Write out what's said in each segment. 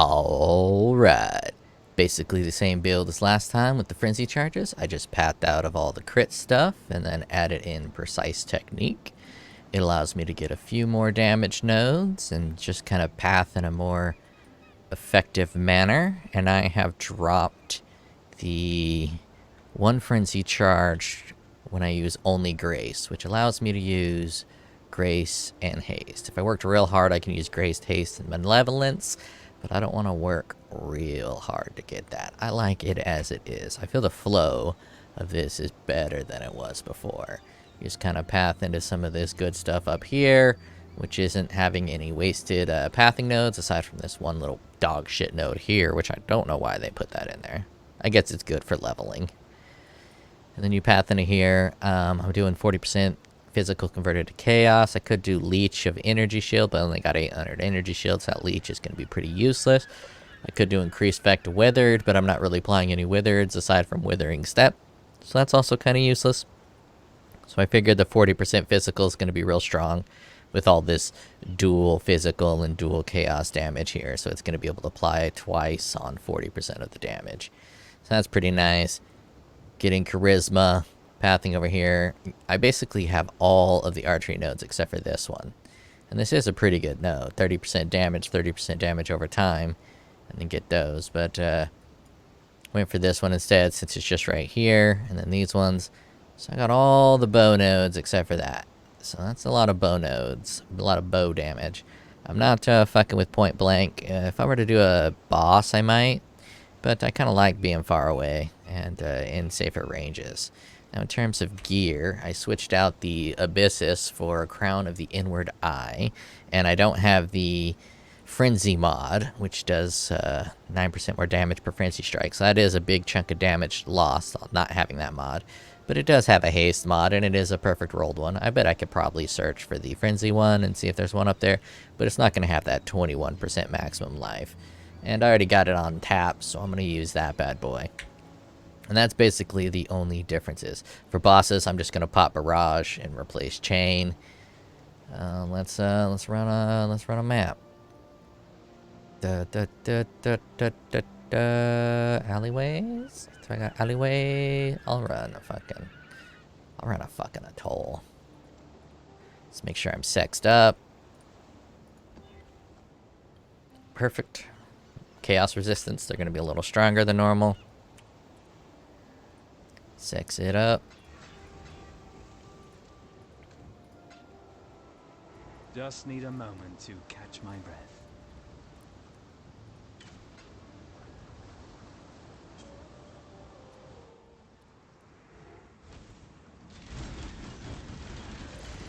Alright. Basically the same build as last time with the frenzy charges. I just pathed out of all the crit stuff and then added in precise technique. It allows me to get a few more damage nodes and just kind of path in a more effective manner. And I have dropped the one frenzy charge when I use only Grace, which allows me to use Grace and Haste. If I worked real hard, I can use Grace, Haste, and Malevolence, but I don't want to work real hard to get that. I like it as it is. I feel the flow of this is better than it was before. You just kind of path into some of this good stuff up here, which isn't having any wasted pathing nodes, aside from this one little dog shit node here, which I don't know why they put that in there. I guess it's good for leveling. And then you path into here. I'm doing 40% physical converted to chaos. I could do leech of energy shield, but I only got 800 energy shields. That leech is going to be pretty useless. I could do increased effect to withered, but I'm not really applying any withereds aside from withering step, so that's also kind of useless. So I figured the 40% physical is going to be real strong with all this dual physical and dual chaos damage here, so it's going to be able to apply twice on 40% of the damage. So that's pretty nice. Getting charisma, pathing over here. I basically have all of the archery nodes except for this one. And this is a pretty good node. 30% damage over time. And then get those. But went for this one instead since it's just right here. And then these ones. So I got all the bow nodes except for that. So that's a lot of bow nodes. A lot of bow damage. I'm not fucking with point blank. If I were to do a boss, I might. But I kind of like being far away and in safer ranges. Now in terms of gear, I switched out the Abyssus for a Crown of the Inward Eye. And I don't have the Frenzy mod, which does 9% more damage per Frenzy Strike. So that is a big chunk of damage lost not having that mod. But it does have a Haste mod, and it is a perfect rolled one. I bet I could probably search for the Frenzy one and see if there's one up there. But it's not going to have that 21% maximum life. And I already got it on tap, so I'm going to use that bad boy. And that's basically the only differences. For bosses, I'm just going to pop Barrage and replace Chain. Let's run a map. Alleyways? Do I got alleyway? I'll run a fucking atoll. Let's make sure I'm sexed up. Perfect. Chaos resistance, they're going to be a little stronger than normal. Sex it up. Just need a moment to catch my breath.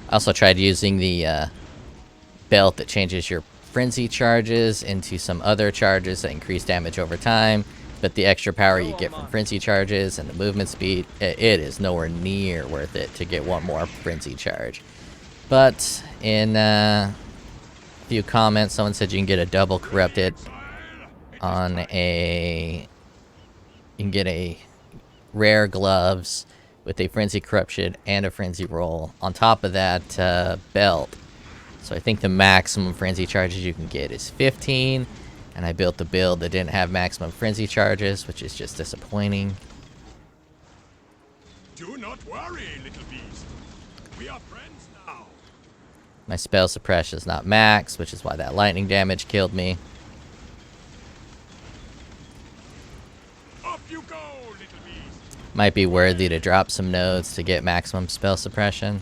I also tried using the belt that changes your frenzy charges into some other charges that increase damage over time, but the extra power you get from frenzy charges and the movement speed, it is nowhere near worth it to get one more frenzy charge. But in a few comments, someone said you can get a double corrupted on a... You can get a rare gloves with a frenzy corruption and a frenzy roll on top of that belt. So I think the maximum frenzy charges you can get is 15, and I built the build that didn't have maximum frenzy charges, which is just disappointing. Do not worry, little beast. We are friends now. My spell suppression is not max, which is why that lightning damage killed me. Up you go, little beast. Might be worthy to drop some nodes to get maximum spell suppression.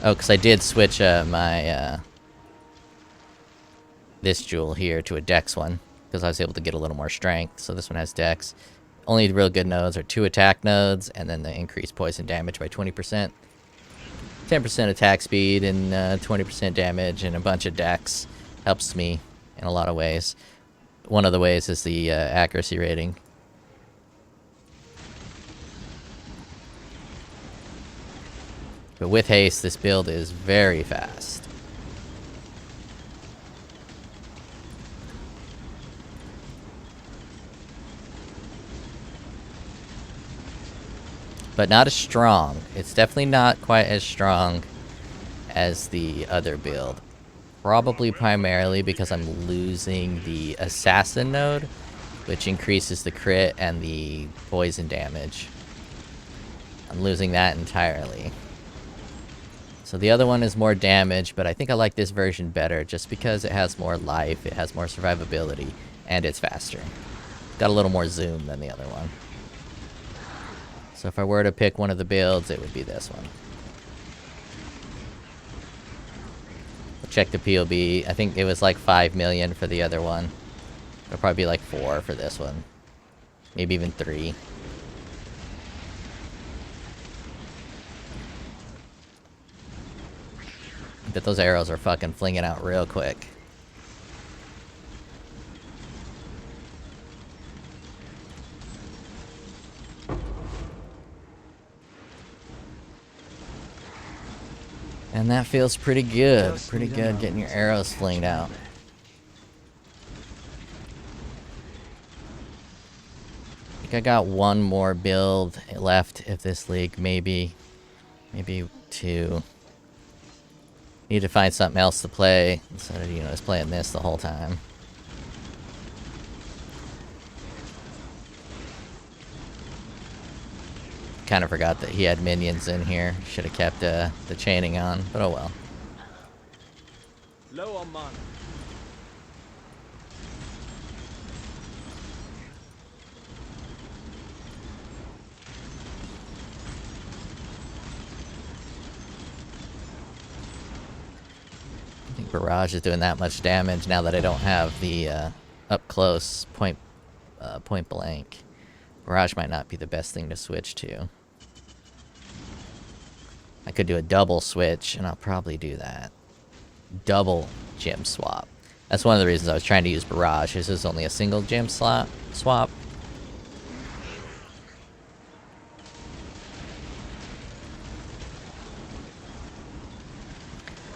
Oh, because I did switch my this jewel here to a dex one, because I was able to get a little more strength. So this one has dex. Only real good nodes are 2 attack nodes, and then the increased poison damage by 20%. 10% attack speed and 20% damage and a bunch of dex helps me in a lot of ways. One of the ways is the accuracy rating. But with haste, this build is very fast. But not as strong. It's definitely not quite as strong as the other build. Probably primarily because I'm losing the assassin node, which increases the crit and the poison damage. I'm losing that entirely. So the other one is more damage, but I think I like this version better just because it has more life, it has more survivability, and it's faster. Got a little more zoom than the other one. So if I were to pick one of the builds, it would be this one. Check the POB. I think it was like 5 million for the other one. It'll probably be like 4 for this one. Maybe even 3. But those arrows are fucking flinging out real quick. And that feels pretty good. Pretty good getting your arrows flinged out. I think I got one more build left if this league, maybe 2. Need to find something else to play instead of, just playing this the whole time. Kind of forgot that he had minions in here. Should have kept the chaining on, but oh well. Low on mana. I think Barrage is doing that much damage now that I don't have the up close point blank. Barrage might not be the best thing to switch to. I could do a double switch, and I'll probably do that. Double gem swap. That's one of the reasons I was trying to use Barrage. This is only a single gem swap.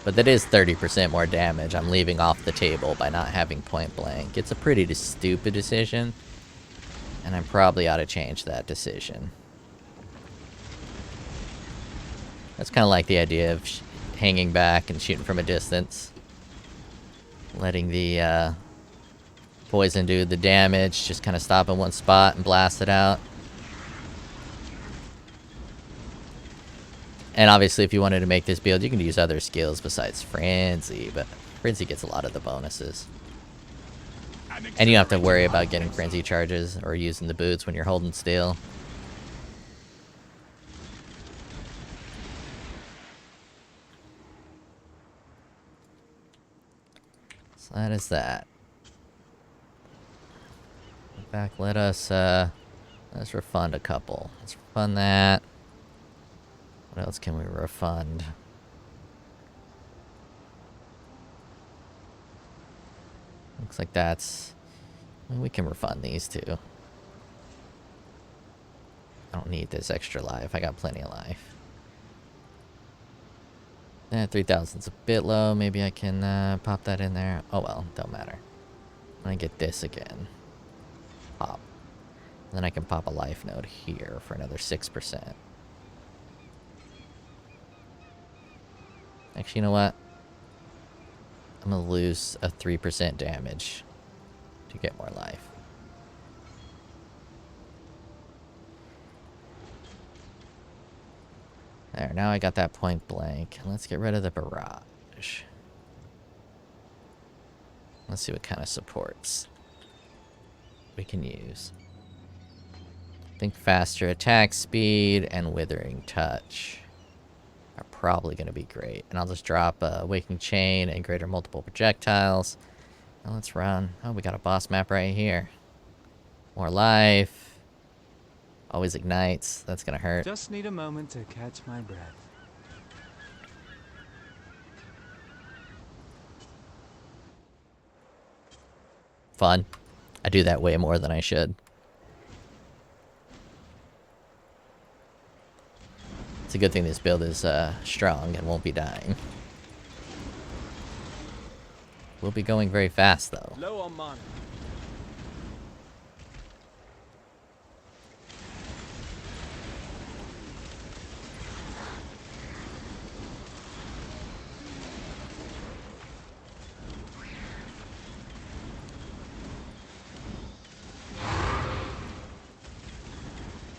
But that is 30% more damage I'm leaving off the table by not having point blank. It's a pretty stupid decision, and I probably ought to change that decision. That's kind of like the idea of hanging back and shooting from a distance. Letting the poison do the damage, just kind of stop in one spot and blast it out. And obviously if you wanted to make this build, you can use other skills besides Frenzy, but Frenzy gets a lot of the bonuses. And you don't have to worry about getting Frenzy charges or using the boots when you're holding still. So that is that. In fact, let's refund a couple. Let's refund that. What else can we refund? Looks like that's... Well, we can refund these two. I don't need this extra life. I got plenty of life. 3,000's a bit low. Maybe I can pop that in there. Oh well, don't matter. When I get this again. Pop. And then I can pop a life node here for another 6%. Actually, you know what? I'm gonna lose a 3% damage to get more life. There, now I got that point blank. Let's get rid of the barrage. Let's see what kind of supports we can use. I think faster attack speed and withering touch are probably going to be great. And I'll just drop a Waking Chain and greater multiple projectiles. Now let's run. Oh, we got a boss map right here. More life. Always ignites. That's going to hurt. Just need a moment to catch my breath. Fun. I do that way more than I should. It's a good thing this build is strong and won't be dying. We'll be going very fast, though. Low on mana.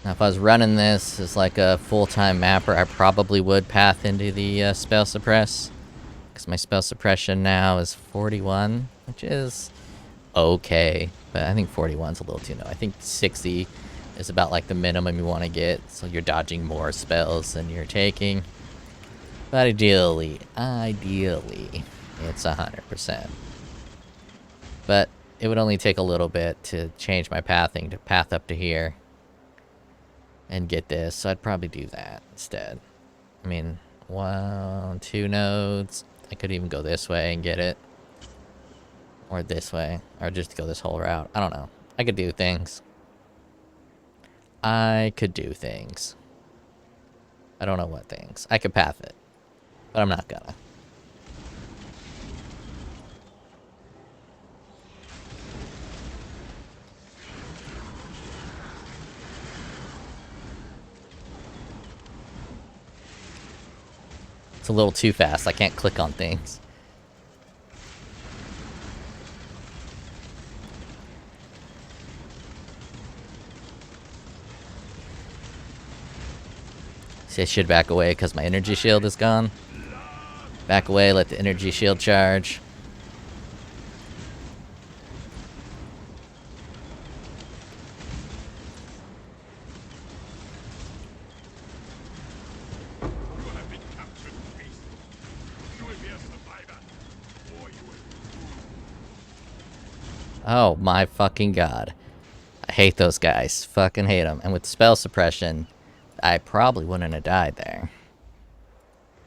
Now, if I was running this as like a full-time mapper, I probably would path into the spell suppress. Because my spell suppression now is 41, which is okay. But I think 41 is a little too low. I think 60 is about like the minimum you want to get. So you're dodging more spells than you're taking. But ideally, it's 100%. But it would only take a little bit to change my pathing to path up to here. And get this, so I'd probably do that instead. I mean, 1, 2 nodes. I could even go this way and get it. Or this way. Or just go this whole route. I don't know. I could do things. I don't know what things. I could path it. But I'm not gonna. It's a little too fast. I can't click on things. See, I should back away because my energy shield is gone. Back away, let the energy shield charge. Oh my fucking god. I hate those guys. Fucking hate them. And with spell suppression, I probably wouldn't have died there.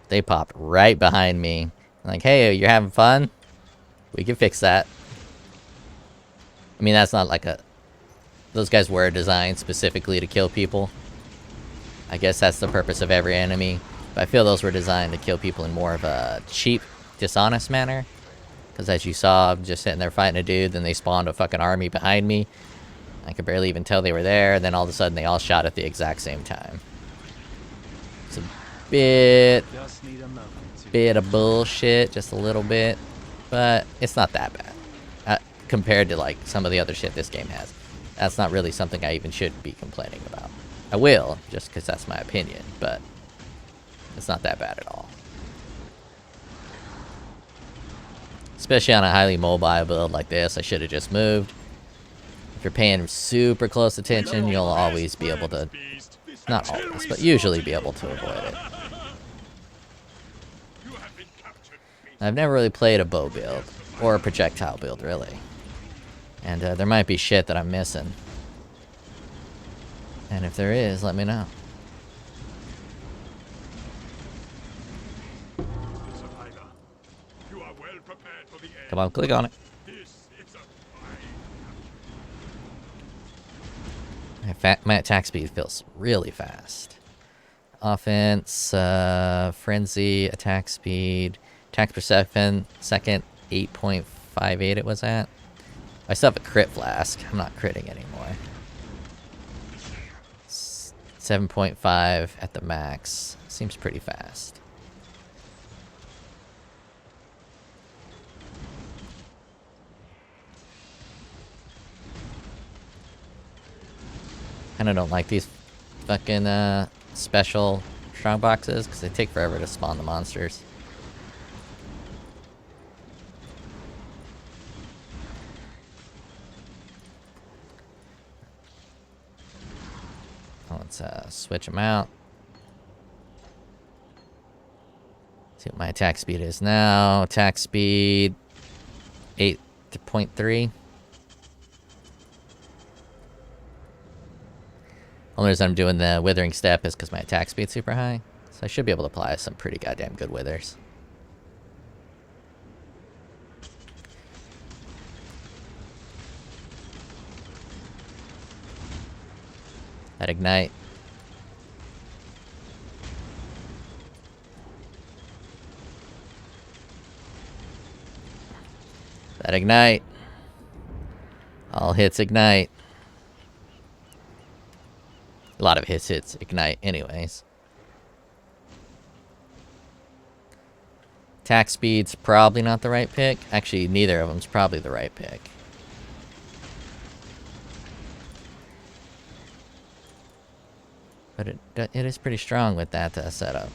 They popped right behind me. Like, hey, you're having fun? We can fix that. I mean, that's not like a... Those guys were designed specifically to kill people. I guess that's the purpose of every enemy. But I feel those were designed to kill people in more of a cheap, dishonest manner. Because as you saw, I'm just sitting there fighting a dude, then they spawned a fucking army behind me. I could barely even tell they were there, and then all of a sudden they all shot at the exact same time. It's a bit of bullshit, just a little bit. But it's not that bad. Compared to like some of the other shit this game has. That's not really something I even should be complaining about. I will, just because that's my opinion, but it's not that bad at all. Especially on a highly mobile build like this, I should have just moved. If you're paying super close attention, you'll always be able to, not always, but usually be able to avoid it. I've never really played a bow build, or a projectile build, really. And there might be shit that I'm missing. And if there is, let me know. Come on, click on it. My attack speed feels really fast. Offense, frenzy, attack speed, attack per second, 8.58 it was at. I still have a crit flask. I'm not critting anymore. 7.5 at the max. Seems pretty fast. Kinda don't like these fucking special strong boxes because they take forever to spawn the monsters. Let's switch them out. See what my attack speed is now. Attack speed 8.3. Only reason I'm doing the withering step is because my attack speed's super high. So I should be able to apply some pretty goddamn good withers. That ignite. That ignite. All hits ignite. A lot of hits ignite anyways. Attack speed's probably not the right pick. Actually, neither of them's probably the right pick. But it is pretty strong with that setup.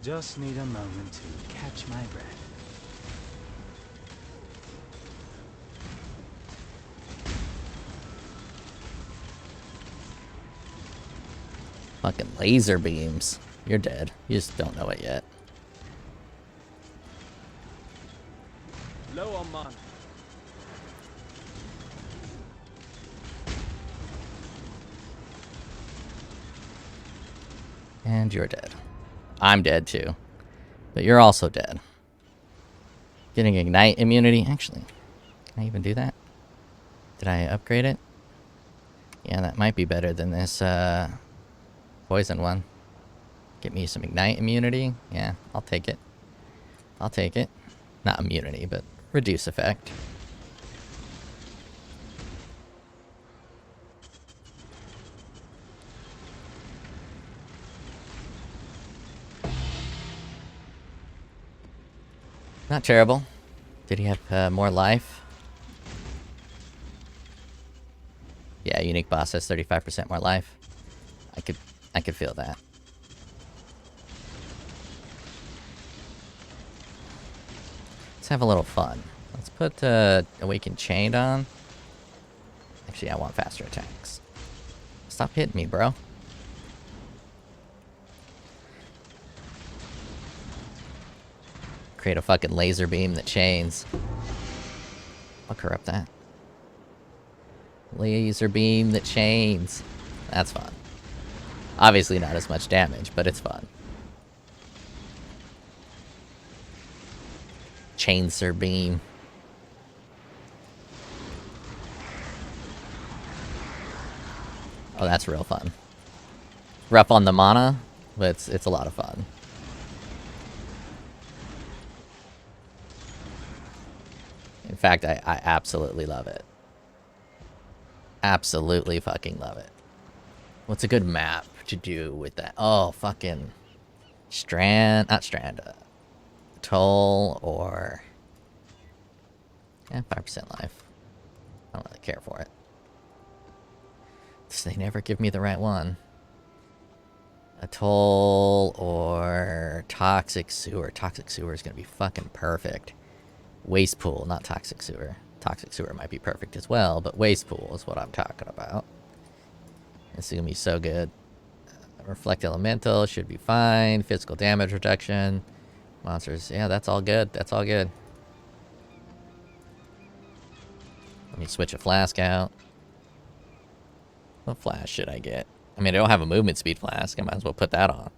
Just need a moment to catch my breath. Fucking laser beams. You're dead. You just don't know it yet. Low on mana. And you're dead. I'm dead too. But you're also dead. Getting ignite immunity. Actually, can I even do that? Did I upgrade it? Yeah, that might be better than this poison one. Get me some ignite immunity. Yeah, I'll take it. I'll take it. Not immunity, but reduce effect. Not terrible. Did he have more life? Yeah, unique boss has 35% more life. I could feel that. Let's have a little fun. Let's put Awakened Chained on. Actually, I want faster attacks. Stop hitting me, bro. Create a fucking laser beam that chains. I'll corrupt that. Laser beam that chains. That's fun. Obviously not as much damage, but it's fun. Chainsaw beam. Oh, that's real fun. Rough on the mana, but it's a lot of fun. In fact, I absolutely love it. Absolutely fucking love it. What's a good map to do with that? Oh, fucking not Strand, Toll or... Yeah, 5% life. I don't really care for it. They never give me the right one. Atoll or Toxic Sewer. Toxic Sewer is going to be fucking perfect. Waste Pool, not Toxic Sewer. Toxic Sewer might be perfect as well, but Waste Pool is what I'm talking about. This is going to be so good. Reflect Elemental should be fine. Physical damage reduction. Monsters, yeah, that's all good. That's all good. Let me switch a flask out. What flask should I get? I mean, I don't have a movement speed flask. I might as well put that on.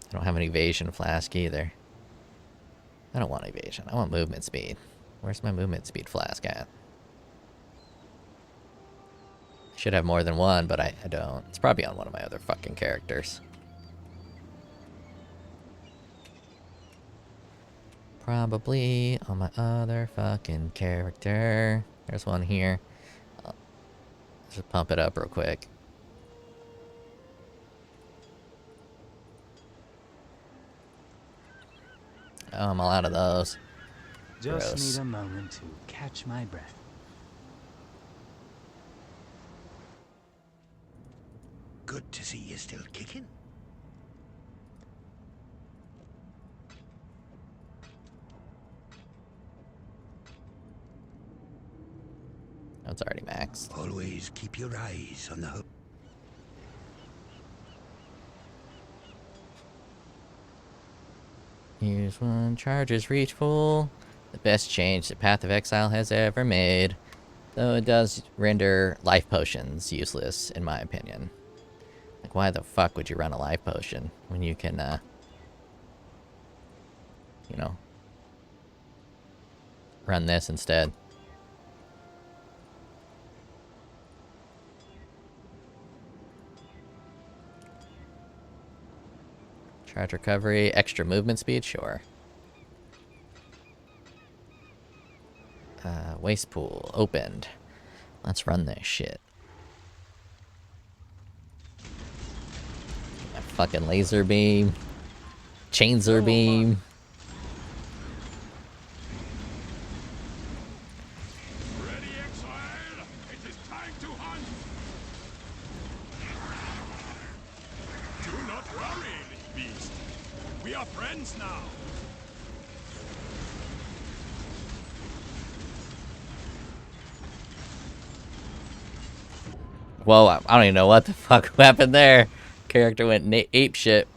I don't have an evasion flask either. I don't want evasion. I want movement speed. Where's my movement speed flask at? I should have more than one, but I don't. It's probably on one of my other fucking characters. Probably on my other fucking character. There's one here. I'll just pump it up real quick. Oh, I'm all out of those. Just Gross. need a moment to catch my breath. Good to see you still kicking. Oh, it's already maxed. Always keep your eyes on the hook. Here's one. Charges reach full. The best change that Path of Exile has ever made. Though it does render life potions useless, in my opinion. Like, why the fuck would you run a life potion when you can, you know, run this instead? Charge recovery, extra movement speed, sure. Waste pool opened. Let's run this shit. A fucking laser beam. Chainsaw beam. Ready, exile? It is time to hunt. Do not worry, little beast. We are friends now. Whoa, I don't even know what the fuck happened there. Character went ape shit.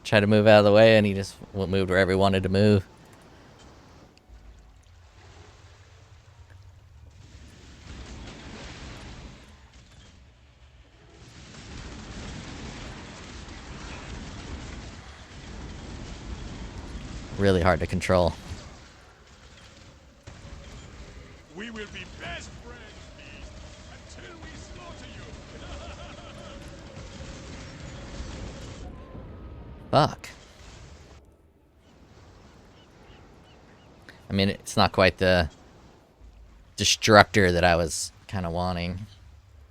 Tried to move out of the way and he just moved wherever he wanted to move. Really hard to control. We will be best friends, beast, until we slaughter you. Fuck. I mean, it's not quite the destructor that I was kind of wanting.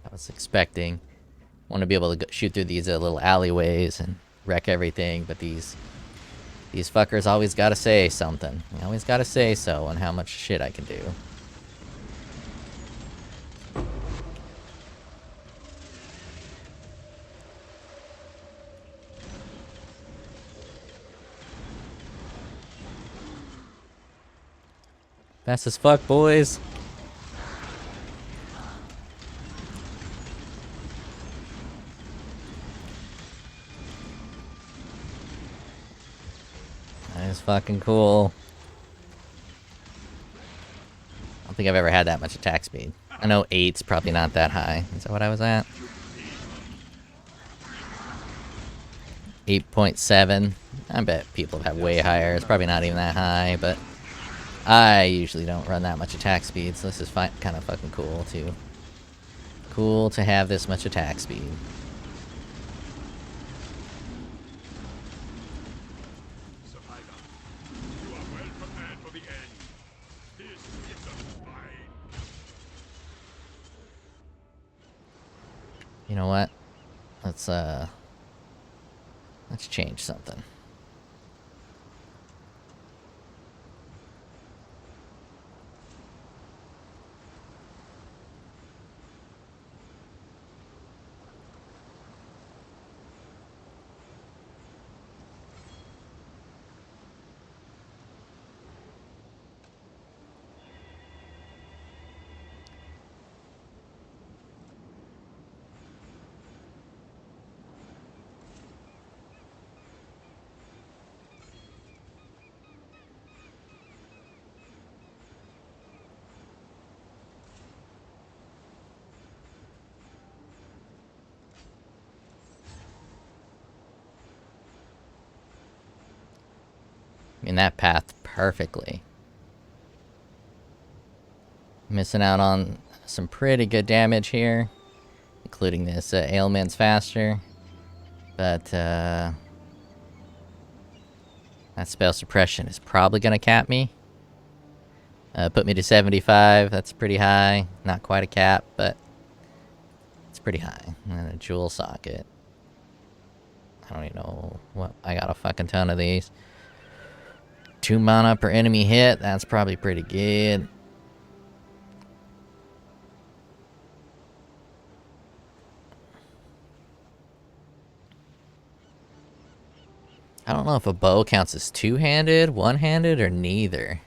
I was expecting. Want to be able to shoot through these little alleyways and wreck everything, but these fuckers always gotta say something. You always gotta say so on how much shit I can do. Fast as fuck, boys. That is fucking cool. I don't think I've ever had that much attack speed. I know 8's probably not that high. Is that what I was at? 8.7. I bet people have way higher. It's probably not even that high, but I usually don't run that much attack speed, so this is kind of fucking cool, too. Cool to have this much attack speed. Survivor, you are well prepared for the end. This is a fight. You know what? Let's change something. I mean, that path perfectly. Missing out on some pretty good damage here, including this ailments faster. But that spell suppression is probably gonna cap me. Put me to 75. That's pretty high. Not quite a cap, but it's pretty high. And a jewel socket. I don't even know what. I got a fucking ton of these. 2 mana per enemy hit. That's probably pretty good. I don't know if a bow counts as two-handed, one-handed, or neither.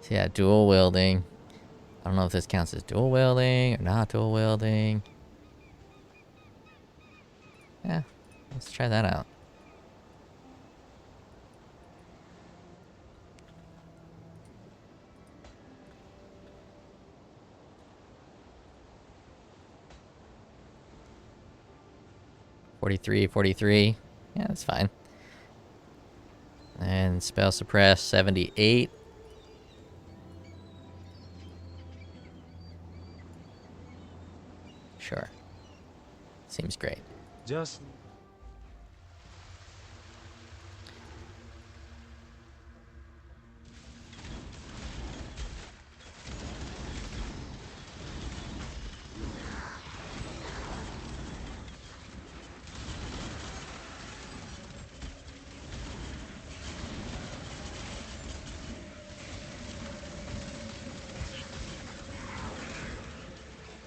So yeah, dual wielding. I don't know if this counts as dual wielding or not dual wielding. Yeah, let's try that out. 43, 43. Yeah, that's fine. And spell suppress 78. Sure. Seems great. Just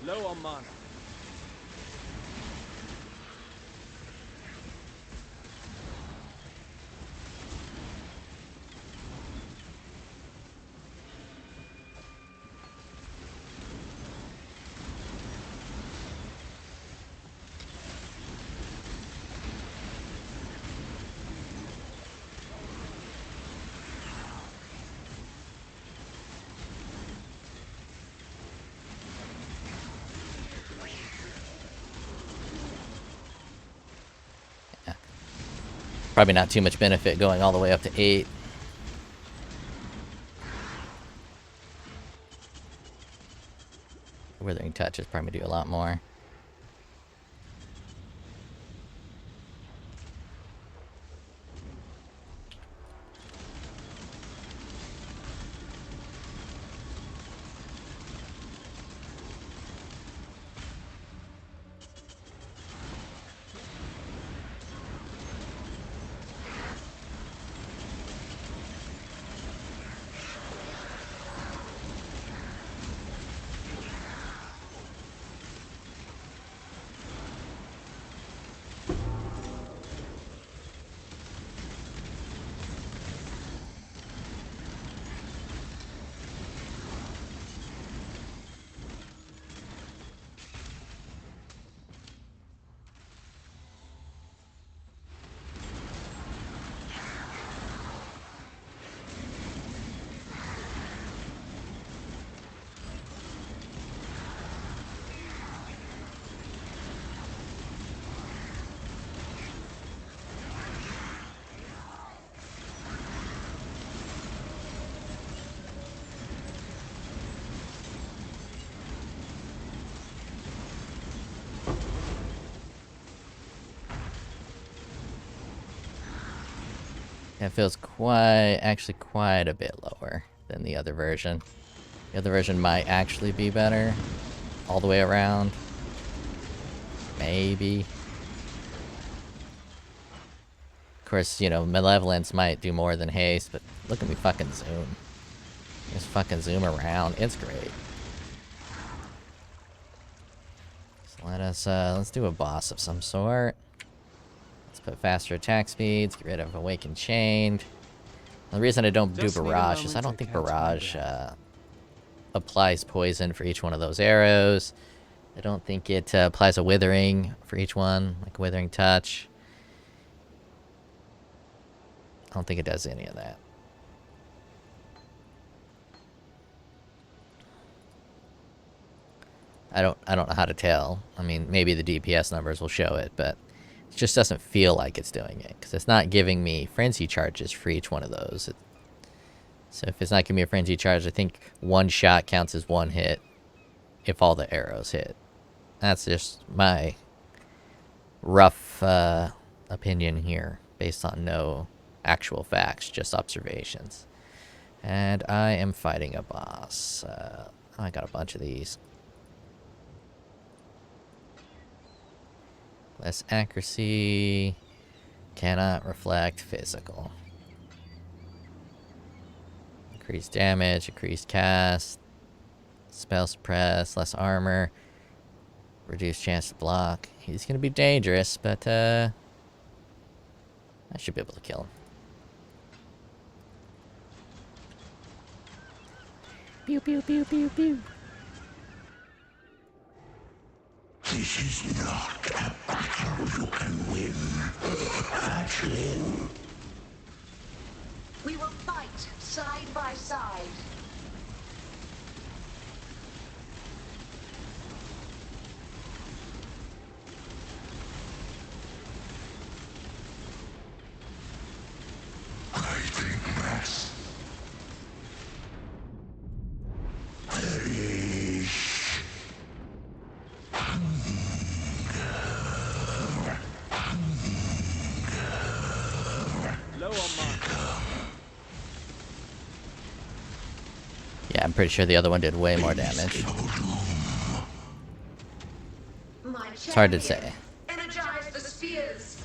low on mana. Probably not too much benefit going all the way up to 8. Withering Touch is probably do a lot more. It feels actually quite a bit lower than the other version. The other version might actually be better all the way around. Maybe. Of course, you know, Malevolence might do more than Haste, but look at me fucking zoom. Just fucking zoom around. It's great. So let's do a boss of some sort. Let's put faster attack speeds, get rid of Awakened Chained. The reason I don't do Barrage is I don't think Barrage applies poison for each one of those arrows. I don't think it applies a Withering for each one, like Withering Touch. I don't think it does any of that. I don't know how to tell. I mean, maybe the DPS numbers will show it, but it just doesn't feel like it's doing it, because it's not giving me frenzy charges for each one of those. So if it's not giving me a frenzy charge, I think one shot counts as one hit if all the arrows hit. That's just my rough opinion here, based on no actual facts, just observations. And I am fighting a boss. I got a bunch of these. Less accuracy. Cannot reflect physical. Increased damage, increased cast. Spell suppress, less armor. Reduced chance to block. He's gonna be dangerous, but I should be able to kill him. Pew pew pew pew pew. This is not a battle you can win. Hatchling. We will fight side by side. Low on mine. Yeah, I'm pretty sure the other one did way more damage. My It's hard to champion. say. Energize the spheres.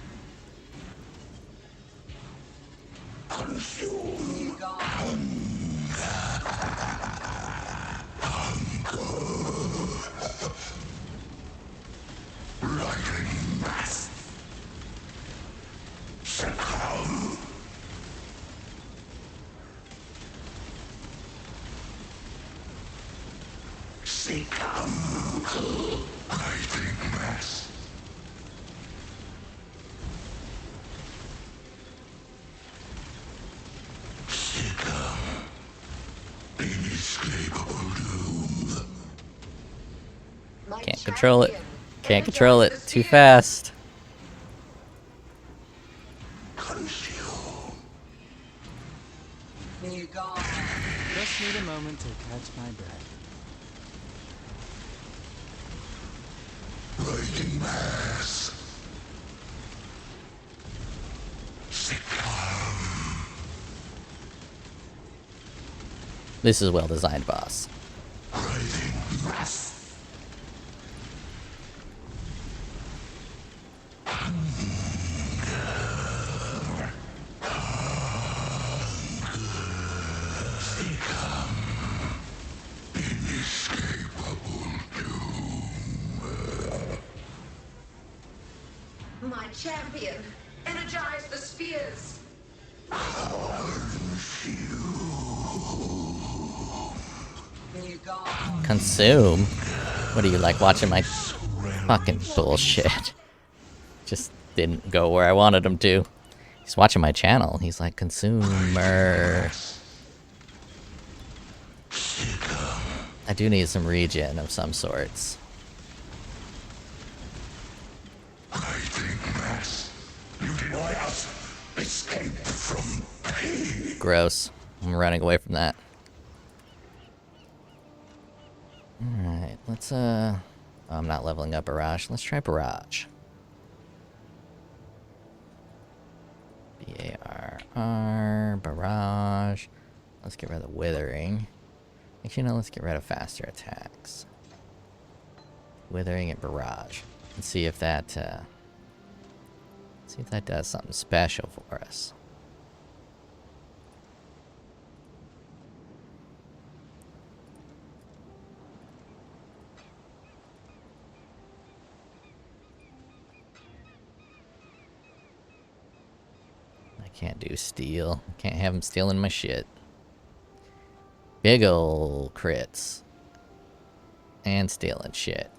Lightning mass. Succumb. Succumb to lightning mass. Succumb. Inescapable doom. My Can't control it. champion. Can't control it. Energize the Too spheres. fast. Consume. Just need a moment to catch my breath. Lightning mass. Succumb. This is well designed, boss. Lightning mass. My champion. Energize the spheres. Consume? What do you like watching my fucking bullshit? Just didn't go where I wanted him to. He's watching my channel. He's like, consumer. I do need some regen of some sorts. Lightning mass. You deny us. Escape from pain. Gross. I'm running away from that. Alright, let's oh, I'm not leveling up Barrage. Let's try Barrage. B-A-R-R, Barrage. Let's get rid of Withering. Actually, no, let's get rid of faster attacks. Withering and Barrage. Let's see if that, does something special for us. I can't do steal. Can't have him stealing my shit. Big ol' crits. And stealing shit.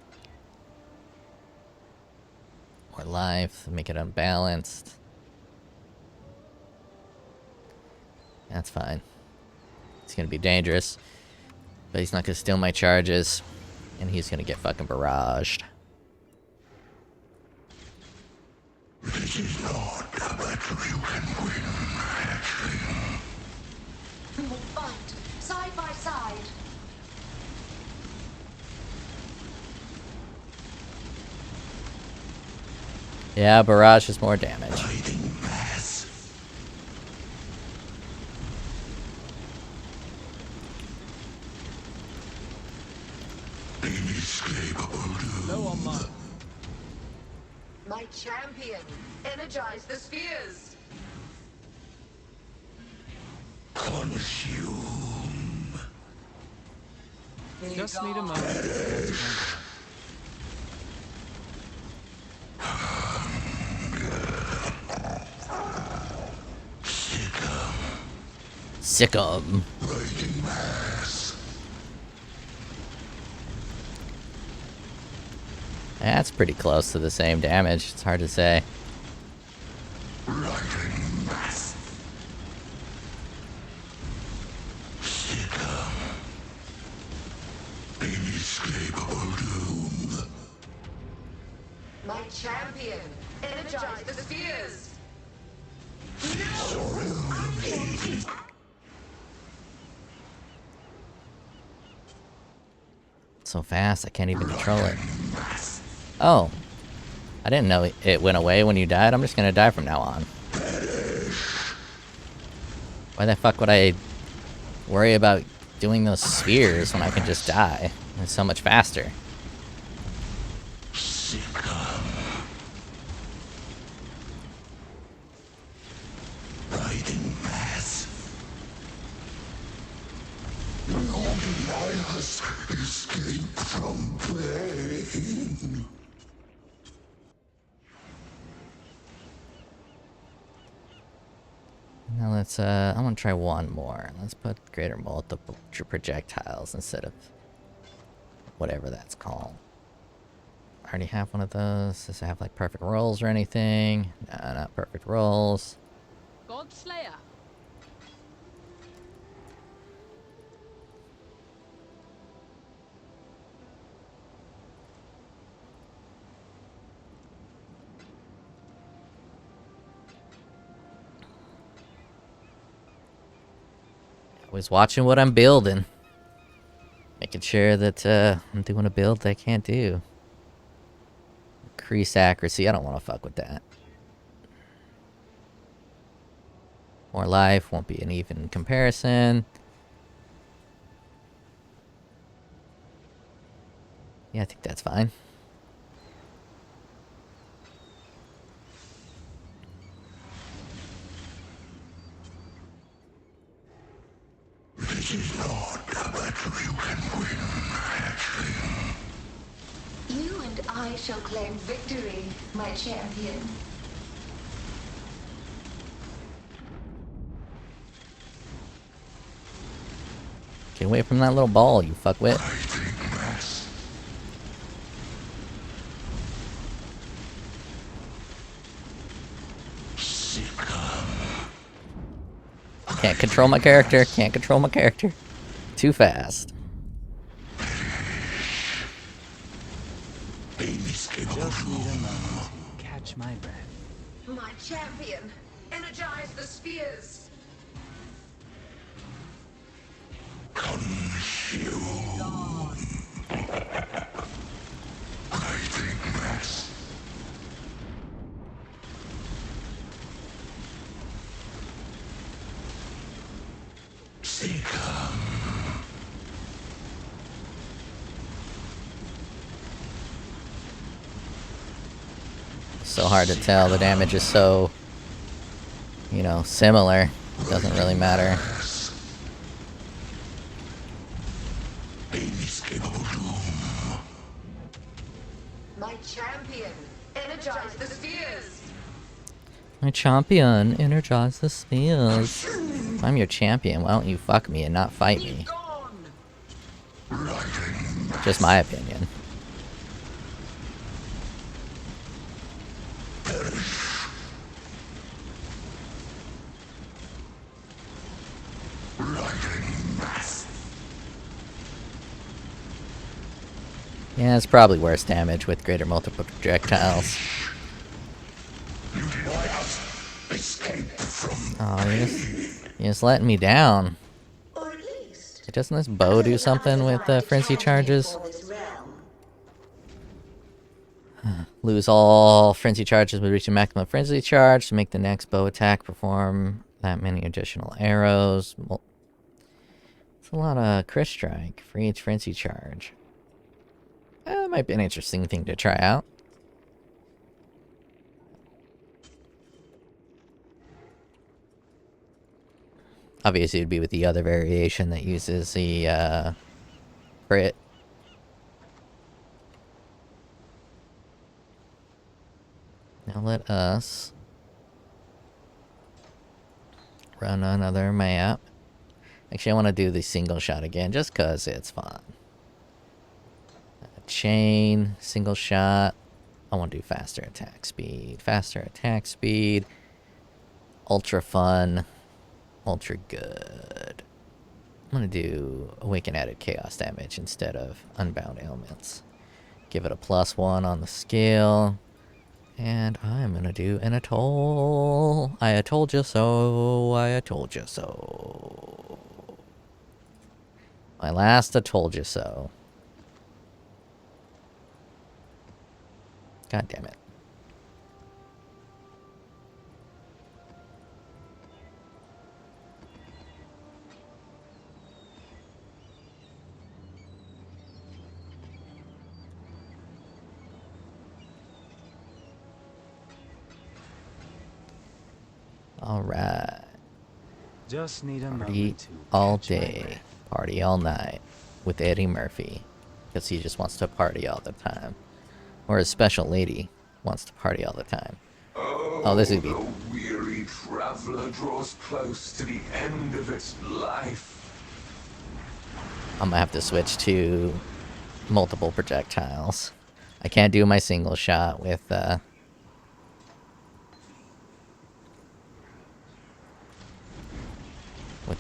More life, make it unbalanced. That's fine. It's gonna be dangerous. But he's not gonna steal my charges. And he's gonna get fucking barraged. This is not a battle you can win, hatchling. We will fight side by side. Yeah, barrage is more damage. Lightning mass. Inescapable doom. Low on mine. My champion. Energize the spheres. Consume. Just need a moment to catch my breath. Sick 'em. Lightning mass. That's pretty close to the same damage. It's hard to say. Lightning mass. Inescapable doom. My champion. Energize the spheres. So fast, I can't even control it. Oh. I didn't know it went away when you died. I'm just gonna die from now on. Why the fuck would I worry about doing those spheres when I can just die? It's so much faster. Riding mass. Nor deny us escape from pain. Now let's, I'm gonna try one more. Let's put greater multiple projectiles instead of whatever that's called. I already have one of those. Does it have like perfect rolls or anything? No, not perfect rolls. Godslayer. Always watching what I'm building. Making sure that I'm doing a build that I can't do. Increase accuracy. I don't want to fuck with that. More life. Won't be an even comparison. Yeah, I think that's fine. This is not a battle you can win, hatchling. You and I shall claim victory, my champion. Get away from that little ball, you fuckwit. Riding mass. Can't control my character. Can't control my character. Too fast. Just need a moment to catch my breath. My champion, energize the spears. Consume. Riding mass. So hard to tell. The damage is so, you know, similar. It doesn't really matter. Inescapable doom. My champion, energize the spears. My champion, energize the spears. If I'm your champion, why don't you fuck me and not fight me? Just my opinion. Yeah, it's probably worse damage with greater multiple projectiles. Oh, you're just letting me down. Or at least, Doesn't this bow do something with frenzy charges? Lose all frenzy charges with reaching maximum frenzy charge to make the next bow attack perform that many additional arrows. Well, it's a lot of crit strike for each frenzy charge. That might be an interesting thing to try out. Obviously, it'd be with the other variation that uses the crit. Now let us run another map. Actually, I want to do the single shot again, just because it's fun. Chain, single shot. I want to do faster attack speed, ultra fun, ultra good. I'm going to do awaken added chaos damage instead of unbound ailments. Give it a +1 on the scale. And I'm going to do an atoll. I told you so. I told you so. My last I told you so. God damn it. Alright. Just need a Party moment to all catch my day. breath. Party all night. With Eddie Murphy. Because he just wants to party all the time. Or his special lady wants to party all the time. Oh, this would be... The weary traveler draws close to the end of its life. I'm gonna have to switch to multiple projectiles. I can't do my single shot with the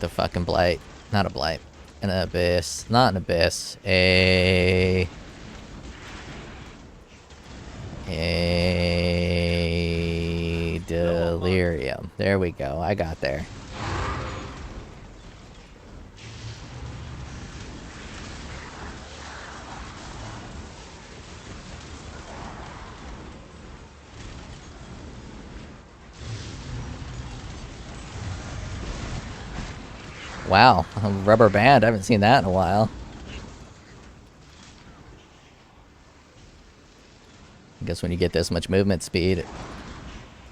fucking blight. Not a blight. An abyss. Not an abyss. A delirium. There we go. I got there. Wow, a rubber band. I haven't seen that in a while. I guess when you get this much movement speed, it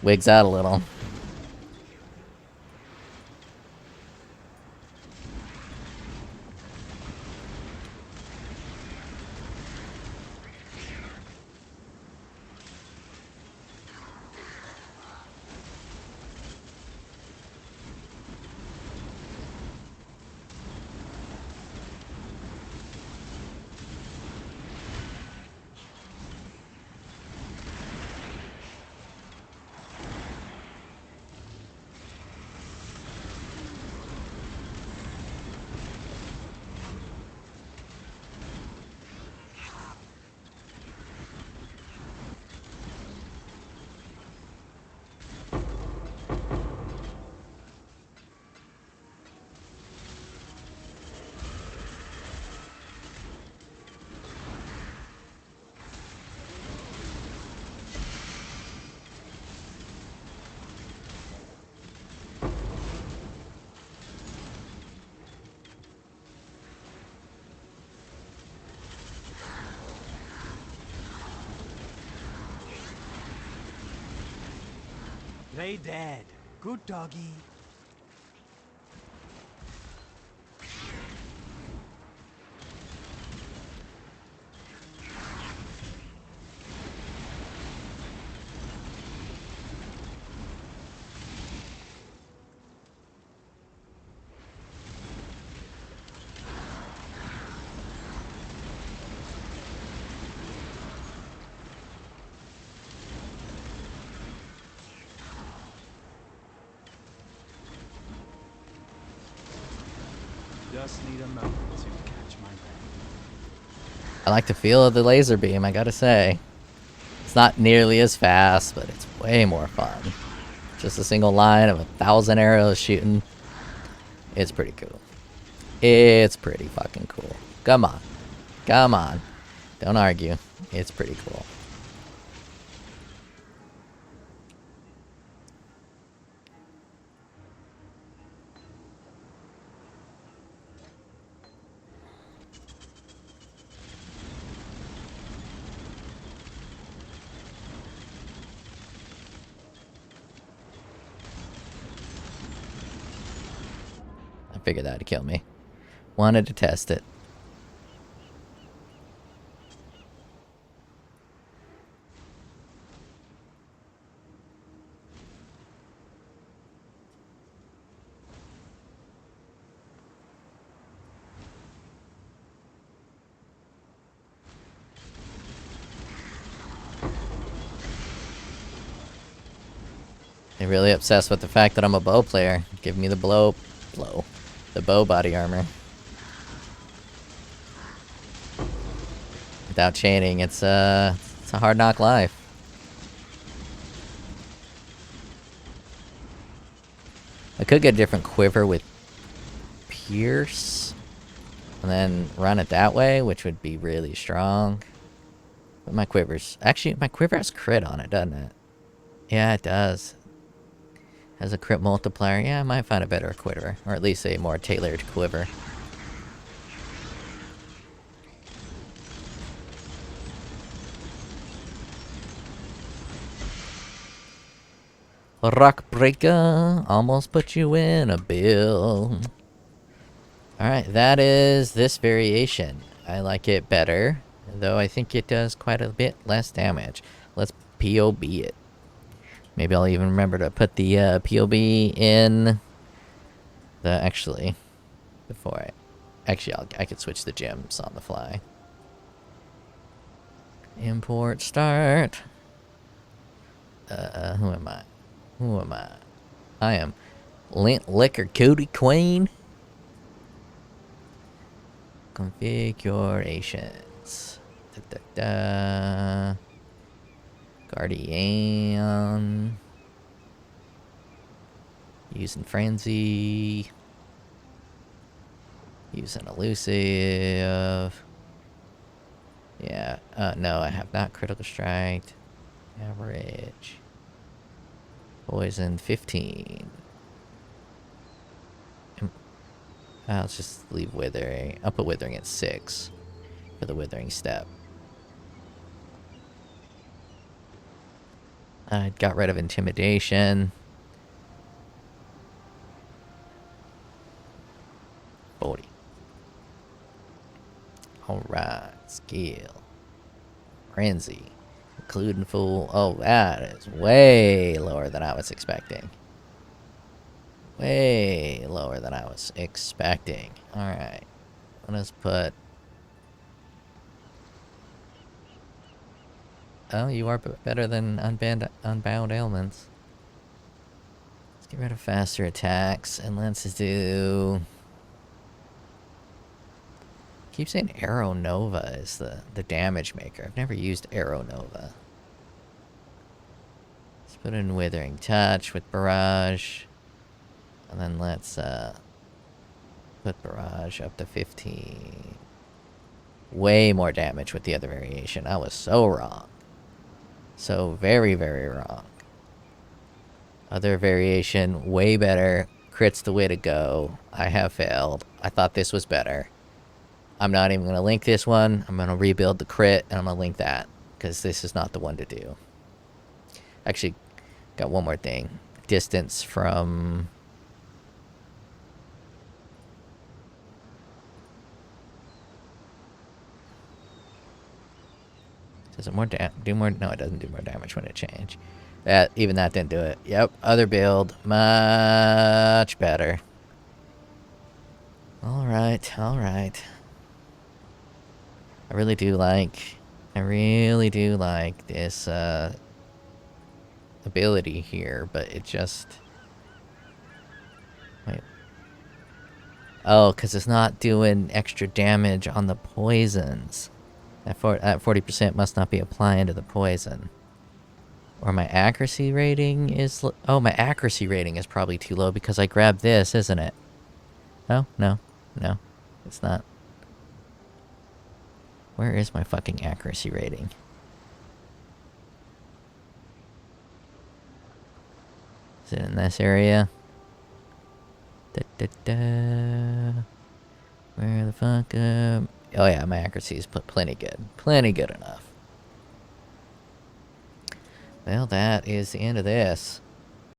wigs out a little. They dead. Good doggy. Just need a moment to catch my breath. I like the feel of the laser beam, I gotta say. It's not nearly as fast, but it's way more fun. Just a single line of 1,000 arrows shooting. It's pretty cool. It's pretty fucking cool. Come on. Come on. Don't argue. It's pretty cool. I figured that'd kill me. Wanted to test it. They're really obsessed with the fact that I'm a bow player. Give me the the bow body armor. Without chaining, it's a hard knock life. I could get a different quiver with Pierce, and then run it that way, which would be really strong. But my quiver has crit on it, doesn't it? Yeah, it does. Has a crit multiplier. Yeah, I might find a better quiver, or at least a more tailored quiver. Rock breaker, almost put you in a bill. Alright, that is this variation. I like it better, though I think it does quite a bit less damage. Let's POB it. Maybe I'll even remember to put the POB in the, actually, before I could switch the gems on the fly. Import start. Who am I? Who am I? I am Lint Liquor Cootie Queen. Configurations. Guardian. Using Frenzy. Using Elusive. Yeah. No, I have not Critical Strike. Average. Poison 15. Let's just leave Withering. I'll put Withering at 6 for the Withering step. I got rid of Intimidation. 40. Alright, skill. Frenzy. Including full. Oh, that is way lower than I was expecting. Way lower than I was expecting. Alright. Let's put... Oh, you are better than Unbound Ailments. Let's get rid of faster attacks, and let's do... Keep saying Arrow Nova is the damage maker. I've never used Arrow Nova. Let's put in Withering Touch with Barrage. And then let's put Barrage up to 15. Way more damage with the other variation. I was so wrong. So very, very wrong. Other variation, way better. Crit's the way to go. I have failed. I thought this was better. I'm not even going to link this one. I'm going to rebuild the crit, and I'm going to link that. Because this is not the one to do. Actually, got one more thing. Distance from... Does it do more? No, it doesn't do more damage when it changes. Even that didn't do it. Yep, other build. Much better. Alright, alright. I really do like this ability here, but it just... Wait. Oh, because it's not doing extra damage on the poisons. That 40% must not be applying to the poison. Or my accuracy rating is... Oh, my accuracy rating is probably too low because I grabbed this, isn't it? Oh, no. No, it's not. Where is my fucking accuracy rating? Is it in this area? Where the fuck oh yeah, my accuracy is plenty good. Plenty good enough. Well, that is the end of this.